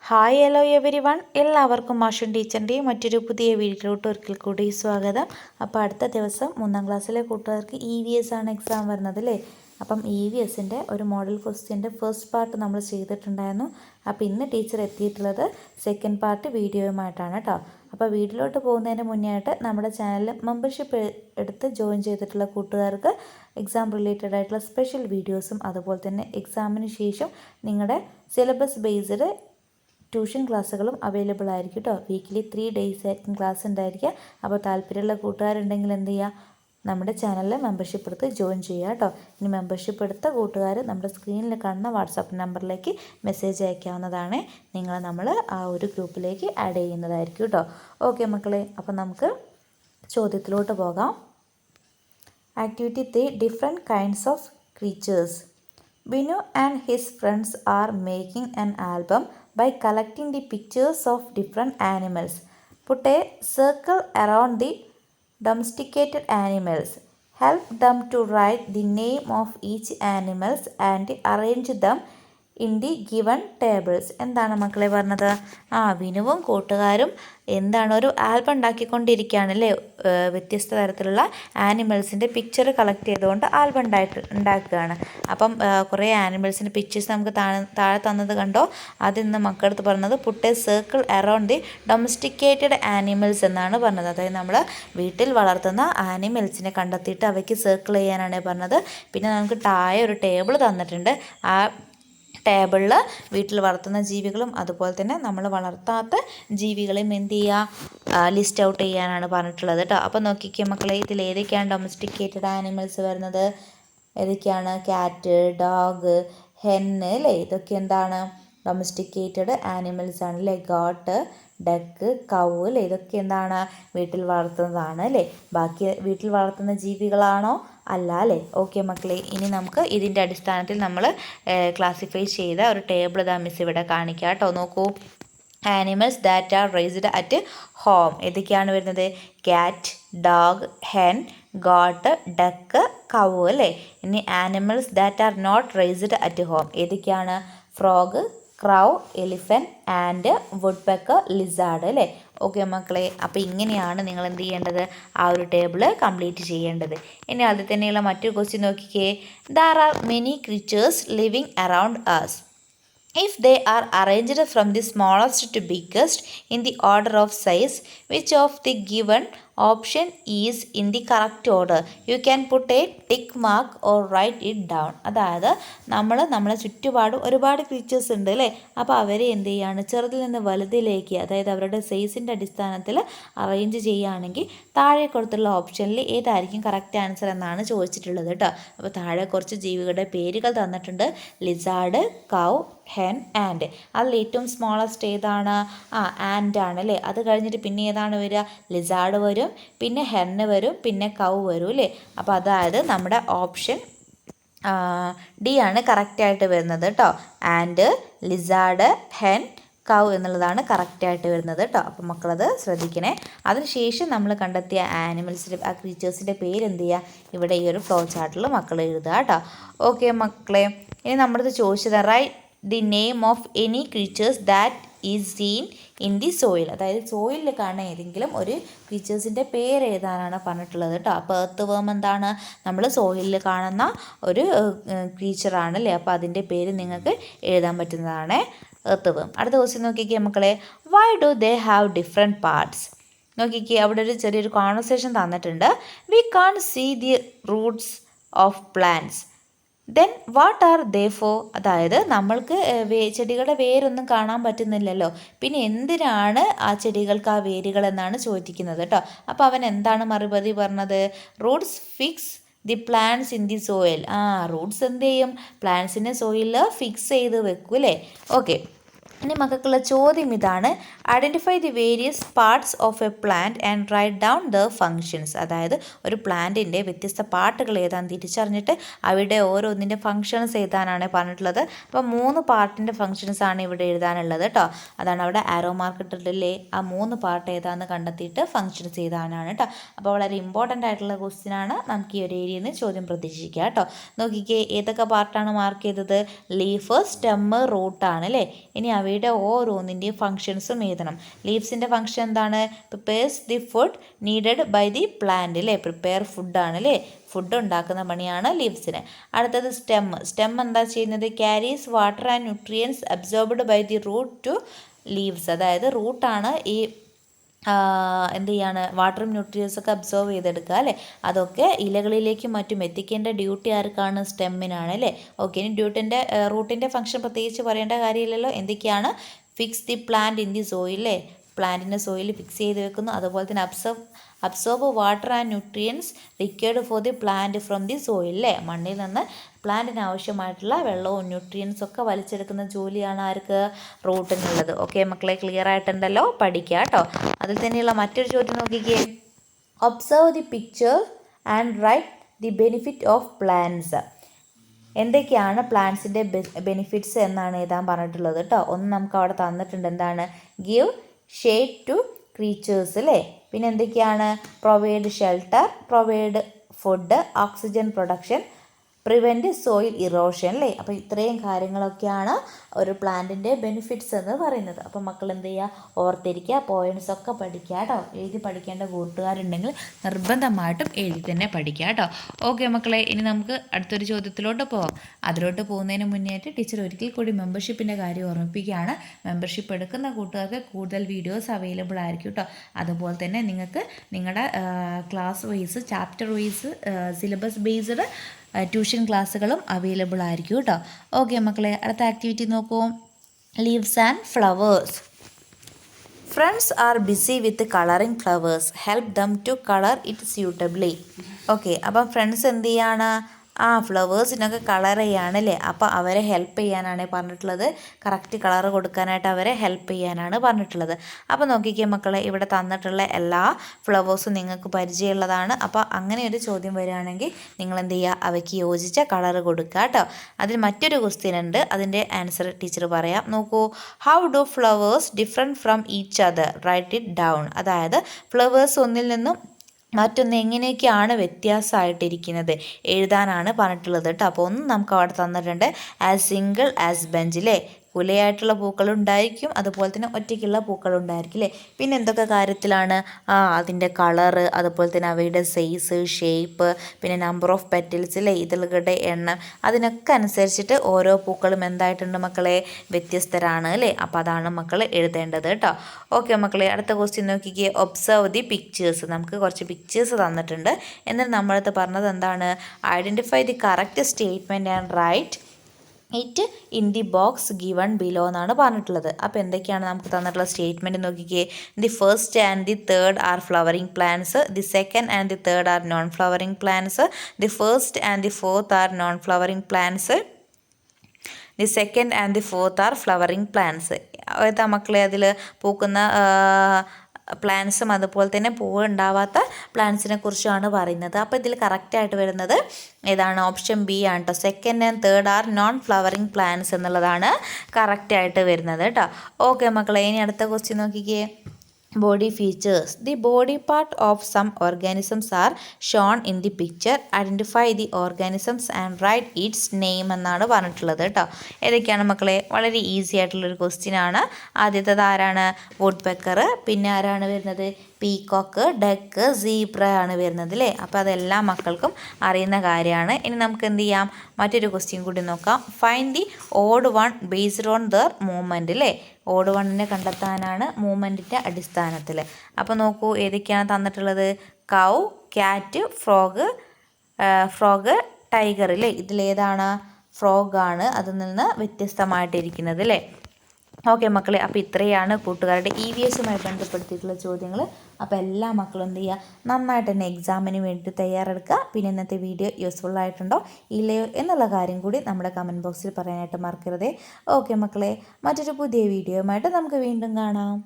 Hi hello every one, എല്ലാവർക്കും മാഷൻ ടീച്ചറിൻ്റെയും മറ്റൊരു പുതിയ വീഡിയോയിലോട്ട് ഒരിക്കൽ കൂടി സ്വാഗതം. അപ്പോൾ അടുത്ത ദിവസം 3ാം ക്ലാസ്സിലെ കൂട്ടുകാർക്ക് EVS ആണ് എക്സാം വരുന്നത് അല്ലേ. അപ്പം EVSൻ്റെ ഒരു മോഡൽ ക്വസ്റ്റ്യൻ്റെ ഫസ്റ്റ് പാർട്ട് നമ്മൾ ചെയ്തിട്ടുണ്ടായിരുന്നു. അപ്പോൾ ഇന്ന് ടീച്ചർ എത്തിയിട്ടുള്ളത് സെക്കൻഡ് പാർട്ട് വീഡിയോയുമായിട്ടാണ് കേട്ടോ. അപ്പോൾ വീഡിയോയിലോട്ട് പോകുന്നതിന് മുന്നേ ആയിട്ട് നമ്മുടെ ചാനൽ മെമ്പർഷിപ്പ് എടുത്ത് ജോയിൻ ചെയ്തിട്ടുള്ള കൂട്ടുകാർക്ക് എക്സാം റിലേറ്റഡ് ആയിട്ടുള്ള സ്പെഷ്യൽ വീഡിയോസും അതുപോലെ തന്നെ എക്സാമിന് ശേഷം നിങ്ങളുടെ സിലബസ് ബേസ്ഡ് ട്യൂഷൻ ക്ലാസ്സുകളും അവൈലബിൾ ആയിരിക്കും കേട്ടോ. വീക്കിലി 3 days ആയിരിക്കും ക്ലാസ് ഉണ്ടായിരിക്കുക. അപ്പോൾ താല്പര്യമുള്ള കൂട്ടുകാരുണ്ടെങ്കിൽ എന്ത് ചെയ്യുക, നമ്മുടെ ചാനലിൽ മെമ്പർഷിപ്പ് എടുത്ത് ജോയിൻ ചെയ്യുക കേട്ടോ. ഇനി മെമ്പർഷിപ്പ് എടുത്ത കൂട്ടുകാർ നമ്മുടെ സ്ക്രീനിൽ കാണുന്ന വാട്സാപ്പ് നമ്പറിലേക്ക് മെസ്സേജ് അയക്കാവുന്നതാണ്. നമ്മൾ ആ ഒരു ഗ്രൂപ്പിലേക്ക് ആഡ് ചെയ്യുന്നതായിരിക്കും കേട്ടോ. ഓക്കെ മക്കളെ, അപ്പോൾ നമുക്ക് ചോദ്യത്തിലോട്ട് പോകാം. Activity 3, different kinds of creatures. Binu and his friends are making an album by collecting the pictures of different animals. Put a circle around the domesticated animals. Help them to write the name of each animals and arrange them in the given tables. എന്താണ് മക്കളെ പറഞ്ഞത്? വിനുവും കൂട്ടുകാരും എന്താണ് ഒരു album ഉണ്ടാക്കിക്കൊണ്ടിരിക്കുകയാണ് അല്ലേ. വ്യത്യസ്ത തരത്തിലുള്ള ആനിമൽസിൻ്റെ picture collect ചെയ്തുകൊണ്ട് ആൽബം ഉണ്ടാക്കുകയാണ്. അപ്പം കുറേ ആനിമൽസിൻ്റെ പിക്ചേഴ്സ് നമുക്ക് താഴെ തന്നത് കണ്ടോ. അതിൽ നിന്ന് മക്കളടുത്ത് പറഞ്ഞത് put a circle around the domesticated animals എന്നാണ് പറഞ്ഞത്. അതായത് നമ്മൾ വീട്ടിൽ വളർത്തുന്ന ആനിമൽസിനെ കണ്ടെത്തിയിട്ട് അവയ്ക്ക് സർക്കിൾ ചെയ്യാനാണ് പറഞ്ഞത്. പിന്നെ നമുക്ക് താഴെ ഒരു ടേബിൾ തന്നിട്ടുണ്ട്. ആ ടേബിളിൽ വീട്ടിൽ വളർത്തുന്ന ജീവികളും അതുപോലെ തന്നെ നമ്മൾ വളർത്താത്ത ജീവികളെയും എന്ത് ചെയ്യുക, ലിസ്റ്റ് ഔട്ട് ചെയ്യാനാണ് പറഞ്ഞിട്ടുള്ളത് കേട്ടോ. അപ്പോൾ നോക്കിക്കേ മക്കളെ, ഇതിൽ ഏതൊക്കെയാണ് ഡൊമസ്റ്റിക്കേറ്റഡ് ആനിമൽസ് വരുന്നത്? ഏതൊക്കെയാണ്? ക്യാറ്റ്, ഡോഗ്, ഹെന്ന് അല്ലേ. ഇതൊക്കെ എന്താണ്? ഡൊമസ്റ്റിക്കേറ്റഡ് ആനിമൽസ് ആണ് അല്ലേ. ഗോട്ട്, ഡക്ക്, കൗ അല്ലേ. ഇതൊക്കെ എന്താണ്? വീട്ടിൽ വളർത്തുന്നതാണ് അല്ലേ. ബാക്കി വീട്ടിൽ വളർത്തുന്ന ജീവികളാണോ? അല്ല അല്ലേ. ഓക്കെ മക്കളെ, ഇനി നമുക്ക് ഇതിൻ്റെ അടിസ്ഥാനത്തിൽ നമ്മൾ ക്ലാസിഫൈ ചെയ്ത ഒരു ടേബിൾ മിസ് ഇവിടെ കാണിക്കുക കേട്ടോ. നോക്കൂ, animals that are raised at home ഏതൊക്കെയാണ് വരുന്നത്? Cat, dog, hen, goat, duck, cow അല്ലേ. ഇനി animals that are not raised at home ഏതൊക്കെയാണ്? Frog, crow, elephant, and woodpecker, lizard അല്ലേ. ഓക്കെ മക്കളെ, അപ്പോൾ ഇങ്ങനെയാണ് നിങ്ങൾ എന്ത് ചെയ്യേണ്ടത്, ആ ഒരു ടേബിൾ കംപ്ലീറ്റ് ചെയ്യേണ്ടത്. ഇനി അതിൽ തന്നെയുള്ള മറ്റൊരു ക്വസ്റ്റ്യൻ നോക്കിക്കേ. There are many creatures living around us. If they are arranged from the smallest to biggest in the order of size, which of the given option is in the correct order? You can put a tick mark or write it down. അതായത് നമ്മളെ ചുറ്റുപാട് ഒരുപാട് creatures ഉണ്ട് അല്ലേ. അപ്പോൾ അവരെ എന്ത് ചെയ്യുകയാണ്, ചെറുതിൽ നിന്ന് വലുതിലേക്ക്, അതായത് അവരുടെ സൈസിൻ്റെ അടിസ്ഥാനത്തിൽ അറേഞ്ച് ചെയ്യുകയാണെങ്കിൽ താഴെ കൊടുത്തുള്ള ഓപ്ഷനിൽ ഏതായിരിക്കും കറക്റ്റ് ആൻസർ എന്നാണ് ചോദിച്ചിട്ടുള്ളത് കേട്ടോ. അപ്പോൾ താഴെ കുറച്ച് ജീവികളുടെ പേരുകൾ തന്നിട്ടുണ്ട്. Lizard, cow, hen, and. അതിൽ ഏറ്റവും സ്മോളസ്റ്റ് ഏതാണ്? ആൻഡ് ആണ് അല്ലേ. അത് കഴിഞ്ഞിട്ട് പിന്നെ ഏതാണ് വരിക? ലിസാർഡ് വരും, പിന്നെ ഹെന്ന് വരും, പിന്നെ കൗ വരും അല്ലേ. അപ്പോൾ അതായത് നമ്മുടെ ഓപ്ഷൻ ഡി ആണ് കറക്റ്റായിട്ട് വരുന്നത് കേട്ടോ. ആൻഡ്, ലിസാർഡ്, ഹെൻ, കൗ എന്നുള്ളതാണ് കറക്റ്റായിട്ട് വരുന്നത് കേട്ടോ. അപ്പോൾ മക്കളത് ശ്രദ്ധിക്കണേ. അതിനുശേഷം നമ്മൾ കണ്ടെത്തിയ ആനിമൽസിൻ്റെ ആ ക്രീച്ചേഴ്സിൻ്റെ പേര് എന്ത് ചെയ്യുക, ഇവിടെ ഈ ഒരു ഫ്ലോ ചാർട്ടിൽ മക്കൾ എഴുതുക കേട്ടോ. ഓക്കെ മക്കളെ, ഇനി നമ്മളത് ചോദിച്ചത് write the name of any creatures that is seen in the soil. അതായത് സോയിലിൽ കാണുന്ന ഏതെങ്കിലും ഒരു ക്രീച്ചേഴ്സിൻ്റെ പേര് എഴുതാനാണ് പറഞ്ഞിട്ടുള്ളത് കേട്ടോ. അപ്പോൾ എർത്ത് വേം എന്താണ്? നമ്മൾ സോയിലിൽ കാണുന്ന ഒരു ക്രീച്ചറാണ് അല്ലേ. അപ്പോൾ അതിൻ്റെ പേര് നിങ്ങൾക്ക് എഴുതാൻ പറ്റുന്നതാണ് എർത്ത് വേം. അടുത്ത ക്വസ്റ്റ്യൻ നോക്കിക്കേ മക്കളെ. Why do they have different parts? നോക്കിക്കേ, അവിടെ ഒരു ചെറിയൊരു കോൺവെർസേഷൻ തന്നിട്ടുണ്ട്. We can see the roots of plants, then what are they for? അതായത് നമ്മൾക്ക് ചെടികളുടെ വേരൊന്നും കാണാൻ പറ്റുന്നില്ലല്ലോ, പിന്നെ എന്തിനാണ് ആ ചെടികൾക്ക് ആ വേരുകൾ എന്നാണ് ചോദിക്കുന്നത് കേട്ടോ. അപ്പോൾ അവൻ എന്താണ് മറുപടി പറഞ്ഞത്? Roots fix the plants in the soil. Roots എന്ത് ചെയ്യും? പ്ലാന്റ്സിനെ സോയിലിൽ ഫിക്സ് ചെയ്ത് വെക്കും അല്ലേ. ഓക്കെ, ഇനി മക്കൾക്കുള്ള ചോദ്യം ഇതാണ്. Identify the various parts of a plant and write down the functions. അതായത് ഒരു പ്ലാന്റിൻ്റെ വ്യത്യസ്ത പാർട്ടുകൾ ഏതാണെന്ന് തിരിച്ചറിഞ്ഞിട്ട് അവയുടെ ഓരോന്നിൻ്റെ ഫങ്ഷൻസ് എഴുതാനാണ് പറഞ്ഞിട്ടുള്ളത്. അപ്പോൾ 3 പാർട്ടിൻ്റെ ഫങ്ഷൻസ് ആണ് ഇവിടെ എഴുതാനുള്ളത് കേട്ടോ. അതാണ് അവിടെ ആരോ മാർക്ക് ഇട്ടിട്ടില്ലേ. ആ 3 പാർട്ട് ഏതാണെന്ന് കണ്ടെത്തിയിട്ട് ഫങ്ഷൻസ് എഴുതാനാണ് കേട്ടോ. അപ്പോൾ വളരെ ഇമ്പോർട്ടൻ്റ് ആയിട്ടുള്ള ക്വസ്റ്റ്യൻ ആണ്. നമുക്ക് ഈ ഒരു ഏരിയയിൽ നിന്ന് ചോദ്യം പ്രതീക്ഷിക്കുക കേട്ടോ. നോക്കിക്കേ, ഏതൊക്കെ പാർട്ടാണ് മാർക്ക് ചെയ്തത്? ലീഫ്, സ്റ്റെമ്മ്, റൂട്ടാണ് അല്ലേ. ഇനി അവ അവയുടെ ഓരോന്നിൻ്റെയും ഫങ്ഷൻസും എഴുതണം. ലീവ്സിൻ്റെ ഫങ്ഷൻ എന്താണ്? Prepares the food needed by the plant അല്ലേ, പ്രിപ്പയർ ഫുഡാണ് അല്ലേ, ഫുഡ് ഉണ്ടാക്കുന്ന പണിയാണ് ലീവ്സിന്. അടുത്തത് സ്റ്റെം എന്താ ചെയ്യുന്നത്? Carries water and nutrients absorbed by the root to leaves. അതായത് റൂട്ടാണ് ഈ എന്ത് ചെയ്യാണ്, വാട്ടറും ന്യൂട്രിയൻസൊക്കെ അബ്സോർവ് ചെയ്തെടുക്കുക അല്ലേ, അതൊക്കെ ഇലകളിലേക്കും മറ്റും എത്തിക്കേണ്ട ഡ്യൂട്ടി ആർക്കാണ്? സ്റ്റെമ്മിനാണ് അല്ലേ. ഓക്കെ, ഇനി റൂട്ടിൻ്റെ ഫംഗ്ഷൻ പ്രത്യേകിച്ച് പറയേണ്ട കാര്യമില്ലല്ലോ. എന്തൊക്കെയാണ്? Fix the plant in the soil അല്ലേ, പ്ലാന്റിൻ്റെ സോയിൽ ഫിക്സ് ചെയ്ത് വെക്കുന്നു. അതുപോലെ തന്നെ absorb water and nutrients required for the plant from the soil അല്ലേ, മണ്ണിൽ നിന്ന് പ്ലാന്റിന് ആവശ്യമായിട്ടുള്ള വെള്ളവും ന്യൂട്രിയൻസും ഒക്കെ വലിച്ചെടുക്കുന്ന ജോലിയാണ് ആർക്ക്? റൂട്ടിനുള്ളത്. ഓക്കെ മക്കളെ, ക്ലിയർ ആയിട്ടുണ്ടല്ലോ, പഠിക്കുക കേട്ടോ. അതിൽ തന്നെയുള്ള മറ്റൊരു ചോദ്യം നോക്കിക്കേ. Observe the picture and write the benefit of plants. എന്തൊക്കെയാണ് പ്ലാന്റ്സിൻ്റെ ബെനിഫിറ്റ്സ് എന്നാണ് എഴുതാൻ പറഞ്ഞിട്ടുള്ളത് കേട്ടോ. ഒന്ന് നമുക്ക് അവിടെ തന്നിട്ടുണ്ട്, എന്താണ്? ഗിവ് ഷെയ്ഡ് ടു ക്രീച്ചേഴ്സ് അല്ലേ, പിന്നെ എന്തൊക്കെയാണ്? Provide shelter, provide food, oxygen production, prevent soil erosion അല്ലേ. അപ്പോൾ ഇത്രയും കാര്യങ്ങളൊക്കെയാണ് ഒരു പ്ലാന്റിൻ്റെ ബെനിഫിറ്റ്സ് എന്ന് പറയുന്നത്. അപ്പോൾ മക്കൾ എന്ത് ചെയ്യുക? ഓർത്തിരിക്കുക, പോയിൻറ്റ്സൊക്കെ പഠിക്കുക കേട്ടോ. എഴുതി പഠിക്കേണ്ട കൂട്ടുകാരുണ്ടെങ്കിൽ നിർബന്ധമായിട്ടും എഴുതി തന്നെ പഠിക്കുക കേട്ടോ. ഓക്കെ മക്കളെ, ഇനി നമുക്ക് അടുത്തൊരു ചോദ്യത്തിലോട്ട് പോകാം. അതിലോട്ട് പോകുന്നതിന് മുന്നേയായിട്ട് ടീച്ചർ ഒരിക്കൽ കൂടി മെമ്പർഷിപ്പിൻ്റെ കാര്യം ഓർമ്മിപ്പിക്കുകയാണ്. മെമ്പർഷിപ്പ് എടുക്കുന്ന കൂട്ടുകാർക്ക് കൂടുതൽ വീഡിയോസ് അവൈലബിൾ ആയിരിക്കും കേട്ടോ. അതുപോലെ തന്നെ നിങ്ങൾക്ക് നിങ്ങളുടെ class wise, chapter wise, syllabus based tuition ക്ലാസ്സുകളും അവൈലബിൾ ആയിരിക്കും കേട്ടോ. ഓക്കെ മക്കളെ, അടുത്ത ആക്ടിവിറ്റി നോക്കൂ. Leaves and flowers. Friends are busy with colouring flowers. Help them to colour it suitably. Okay, അപ്പം ഫ്രണ്ട്സ് എന്ത് ചെയ്യാണ്? ഫ്ലവേഴ്സിനൊക്കെ കളർ ചെയ്യാണല്ലേ. അപ്പോൾ അവരെ ഹെൽപ്പ് ചെയ്യാനാണ് പറഞ്ഞിട്ടുള്ളത്. കറക്റ്റ് കളർ കൊടുക്കാനായിട്ട് അവരെ ഹെൽപ്പ് ചെയ്യാനാണ് പറഞ്ഞിട്ടുള്ളത്. അപ്പോൾ നോക്കിക്കേ മക്കളെ, ഇവിടെ തന്നിട്ടുള്ള എല്ലാ ഫ്ലവേഴ്സും നിങ്ങൾക്ക് പരിചയമുള്ളതാണ്. അപ്പോൾ അങ്ങനെ ഒരു ചോദ്യം വരികയാണെങ്കിൽ നിങ്ങൾ എന്ത് ചെയ്യുക? അവയ്ക്ക് യോജിച്ച കളർ കൊടുക്കുക കേട്ടോ. അതിൽ മറ്റൊരു ക്വസ്റ്റ്യൻ ഉണ്ട്, അതിൻ്റെ ആൻസർ ടീച്ചർ പറയാം. നോക്കൂ. How do flowers different from each other? Write it down. അതായത് ഫ്ലവേഴ്സ് ഒന്നിൽ നിന്നും മറ്റൊന്ന് എങ്ങനെയൊക്കെയാണ് വ്യത്യാസമായിട്ടിരിക്കുന്നത് എഴുതാനാണ് പറഞ്ഞിട്ടുള്ളത് കേട്ടോ. അപ്പോൾ ഒന്ന് നമുക്ക് അവിടെ തന്നിട്ടുണ്ട്. ആസ് സിംഗിൾ ആസ് ബെഞ്ചിലെ കുലയായിട്ടുള്ള പൂക്കളുണ്ടായിരിക്കും, അതുപോലെ തന്നെ ഒറ്റയ്ക്കുള്ള പൂക്കളുണ്ടായിരിക്കും അല്ലേ. പിന്നെ എന്തൊക്കെ കാര്യത്തിലാണ്? അതിൻ്റെ കളറ്, അതുപോലെ തന്നെ അവയുടെ സൈസ്, ഷേപ്പ്, പിന്നെ നമ്പർ ഓഫ് പെറ്റൽസ് അല്ലേ, ഇതളുകളുടെ എണ്ണം, അതിനൊക്കെ അനുസരിച്ചിട്ട് ഓരോ പൂക്കളും എന്തായിട്ടുണ്ട് മക്കളെ? വ്യത്യസ്തരാണ് അല്ലേ. അപ്പോൾ അതാണ് മക്കൾ എഴുതേണ്ടത് കേട്ടോ. ഓക്കെ മക്കളെ, അടുത്ത ക്വസ്റ്റ്യൻ നോക്കിക്കേ. Observe the pictures. നമുക്ക് കുറച്ച് പിക്ചേഴ്സ് തന്നിട്ടുണ്ട്. എന്നിട്ട് നമ്മളടുത്ത് പറഞ്ഞത് എന്താണ്? Identify the correct statement and write it in the box given below എന്നാണ് പറഞ്ഞിട്ടുള്ളത്. അപ്പോൾ എന്തൊക്കെയാണ് നമുക്ക് തന്നിട്ടുള്ള സ്റ്റേറ്റ്മെൻറ്റ് നോക്കിക്കേ. The first and the third are flowering plants. The second and the third are non flowering plants. The first and the fourth are non flowering plants. The second and the fourth are flowering plants. ഏതാ മക്കളെ അതിൽ പൂക്കുന്ന പ്ലാന്റ്സും അതുപോലെ തന്നെ പൂവ് ഉണ്ടാവാത്ത പ്ലാന്റ്സിനെ കുറിച്ചാണ് പറയുന്നത്. അപ്പോൾ ഇതിൽ കറക്റ്റായിട്ട് വരുന്നത് ഏതാണ്? ഓപ്ഷൻ ബി ആണ് കേട്ടോ. Second and third are non flowering plants എന്നുള്ളതാണ് കറക്റ്റായിട്ട് വരുന്നത് കേട്ടോ. ഓക്കെ മക്കളെ, ഇനി അടുത്ത ക്വസ്റ്റ്യൻ നോക്കിക്കേ. Body features. The body part of some organisms are shown in the picture. Identify the organisms and write its name എന്നാണ് പറഞ്ഞിട്ടുള്ളത് കേട്ടോ. ഏതൊക്കെയാണ് മക്കളെ? വളരെ ഈസി ആയിട്ടുള്ളൊരു ക്വസ്റ്റ്യൻ ആണ്. ആദ്യത്തേത് ആരാണ്? Woodpecker. പിന്നെ ആരാണ് വരുന്നത്? പീകോക്ക്, ഡക്ക്, സീബ്ര ആണ് വരുന്നത് അല്ലേ. അപ്പോൾ അതെല്ലാം മക്കൾക്കും അറിയുന്ന കാര്യമാണ്. ഇനി നമുക്ക് എന്ത് ചെയ്യാം? മറ്റൊരു ക്വസ്റ്റ്യൻ കൂടി നോക്കാം. Find the odd one based on there movement അല്ലേ. ഓഡ് വണ്ണിനെ കണ്ടെത്താനാണ് മൂവ്മെൻറ്റിൻ്റെ അടിസ്ഥാനത്തിൽ. അപ്പോൾ നോക്കൂ, ഏതൊക്കെയാണ് തന്നിട്ടുള്ളത്? കൗ, ക്യാറ്റ്, ഫ്രോഗ്, ടൈഗർ അല്ലേ. ഇതിലേതാണ്? ഫ്രോഗാണ് അതിൽ നിന്ന് വ്യത്യസ്തമായിട്ടിരിക്കുന്നത് അല്ലേ. ഓക്കെ മക്കളെ, അപ്പോൾ ഇത്രയാണ് കൂട്ടുകാരുടെ EVS ബന്ധപ്പെടുത്തിയിട്ടുള്ള ചോദ്യങ്ങൾ. അപ്പോൾ എല്ലാ മക്കളും എന്ത് ചെയ്യുക? നന്നായിട്ട് തന്നെ എക്സാമിന് വേണ്ടി തയ്യാറെടുക്കുക. പിന്നെ ഇന്നത്തെ വീഡിയോ യൂസ്ഫുൾ ആയിട്ടുണ്ടോ ഇല്ലയോ എന്നുള്ള കാര്യം കൂടി നമ്മുടെ കമൻറ്റ് ബോക്സിൽ പറയാനായിട്ട് മറക്കരുതേ. ഓക്കെ മക്കളെ, മറ്റൊരു പുതിയ വീഡിയോയുമായിട്ട് നമുക്ക് വീണ്ടും കാണാം.